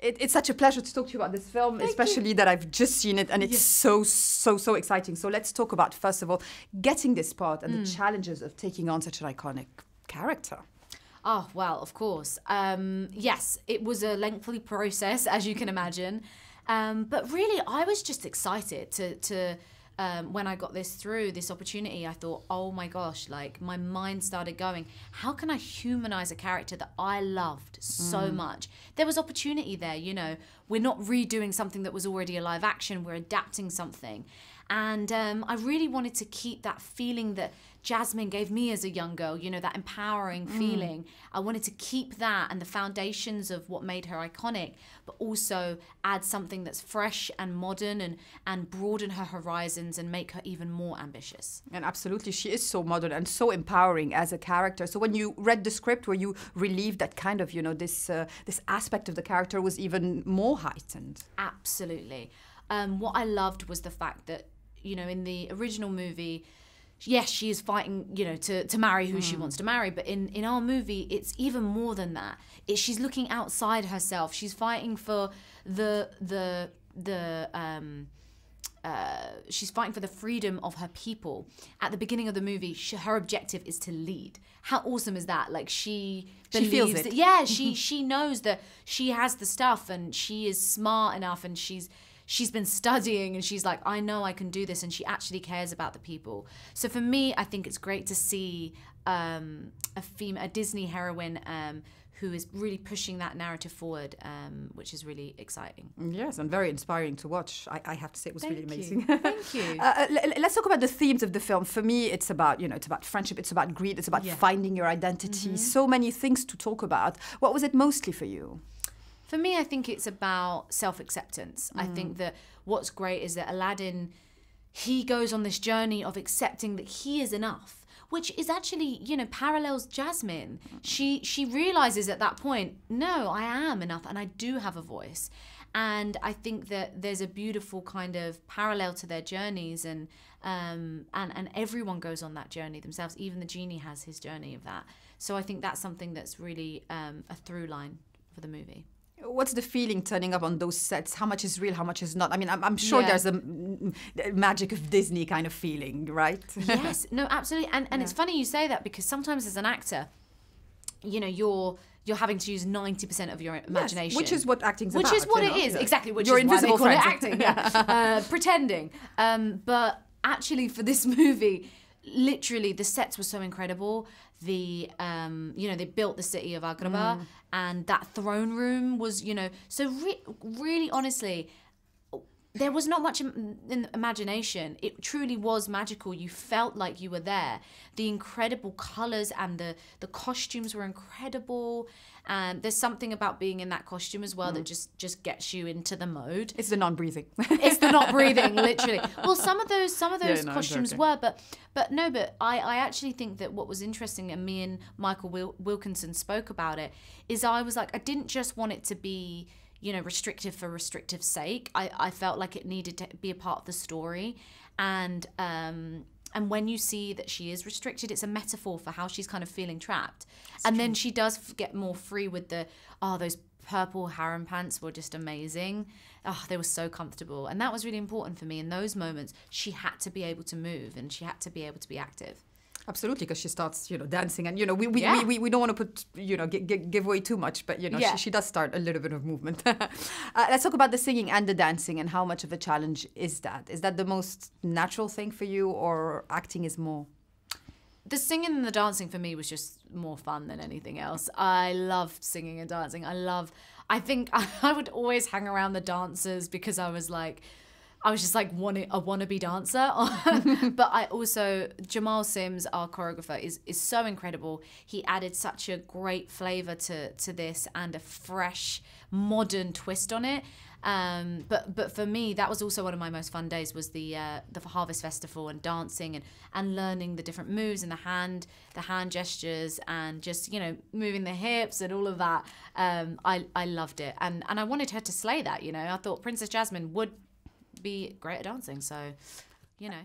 It's such a pleasure to talk to you about this film, especially that I've just seen it, and it's so exciting. So let's talk about, first of all, getting this part and the challenges of taking on such an iconic character. Oh, well, of course. Yes, it was a lengthy process, as you can imagine. But really, I was just excited to when I got this opportunity. I thought, oh my gosh, like my mind started going, how can I humanize a character that I loved so much? There was opportunity there, you know. We're not redoing something that was already a live action, we're adapting something. And I really wanted to keep that feeling that Jasmine gave me as a young girl, you know, that empowering feeling. I wanted to keep that and the foundations of what made her iconic, but also add something that's fresh and modern and broaden her horizons and make her even more ambitious. And absolutely, she is so modern and so empowering as a character. So when you read the script, were you relieved that kind of, you know, this aspect of the character was even more heightened? Absolutely. What I loved was the fact that, you know, in the original movie, yes, she is fighting, you know, to marry who she wants to marry. But in our movie, it's even more than that. She's looking outside herself. She's fighting for she's fighting for the freedom of her people. At the beginning of the movie, her objective is to lead. How awesome is that? Like she feels it. That, yeah, she knows that she has the stuff and she is smart enough and she's been studying and she's like, I know I can do this, and she actually cares about the people. So for me, I think it's great to see a Disney heroine who is really pushing that narrative forward, which is really exciting. Yes, and very inspiring to watch. I have to say it was really amazing. Thank you. Let's talk about the themes of the film. For me, it's about, you know, it's about friendship, it's about greed, it's about finding your identity. So many things to talk about. What was it mostly for you? For me, I think it's about self-acceptance. I think that what's great is that Aladdin, he goes on this journey of accepting that he is enough, which is actually, you know, parallels Jasmine. She realizes at that point, no, I am enough and I do have a voice. And I think that there's a beautiful kind of parallel to their journeys, and everyone goes on that journey themselves. Even the genie has his journey of that. So I think that's something that's really a through line for the movie. What's the feeling turning up on those sets? How much is real? How much is not? I mean, I'm sure there's a magic of Disney kind of feeling, right? Yes, no, absolutely. And it's funny you say that, because sometimes as an actor, you know, you're having to use 90% of your imagination. Which is what acting's about. Which is what it is, exactly. Which is why they call it acting, pretending. But actually for this movie, literally the sets were so incredible. You know, they built the city of Agrabah, and that throne room was, you know, so really honestly, there was not much in imagination. It truly was magical. You felt like you were there. The incredible colors and the costumes were incredible. And there's something about being in that costume as well that just gets you into the mode. It's the non-breathing. It's the not breathing, literally. Well, some of those costumes were, but I actually think that what was interesting, and me and Michael Wilkinson spoke about it, is I was like, I didn't just want it to be, you know, restrictive for restrictive sake. I felt like it needed to be a part of the story. And when you see that she is restricted, it's a metaphor for how she's kind of feeling trapped. And then she does get more free with those purple harem pants were just amazing. Oh, they were so comfortable. And that was really important for me. In those moments, she had to be able to move and she had to be able to be active. Absolutely, because she starts, you know, dancing, and you know, we don't want to put, you know, give away too much, but you know, she does start a little bit of movement. Let's talk about the singing and the dancing, and how much of a challenge is that? Is that the most natural thing for you, or acting is more? The singing and the dancing for me was just more fun than anything else. I loved singing and dancing. I think I would always hang around the dancers because I was just like a wannabe dancer. But I also, Jamal Sims, our choreographer, is so incredible. He added such a great flavor to this and a fresh, modern twist on it. But for me, that was also one of my most fun days, was the Harvest Festival, and dancing and learning the different moves and the hand gestures, and just, you know, moving the hips and all of that. I loved it. And I wanted her to slay that, you know. I thought Princess Jasmine would be great at dancing, so, you know.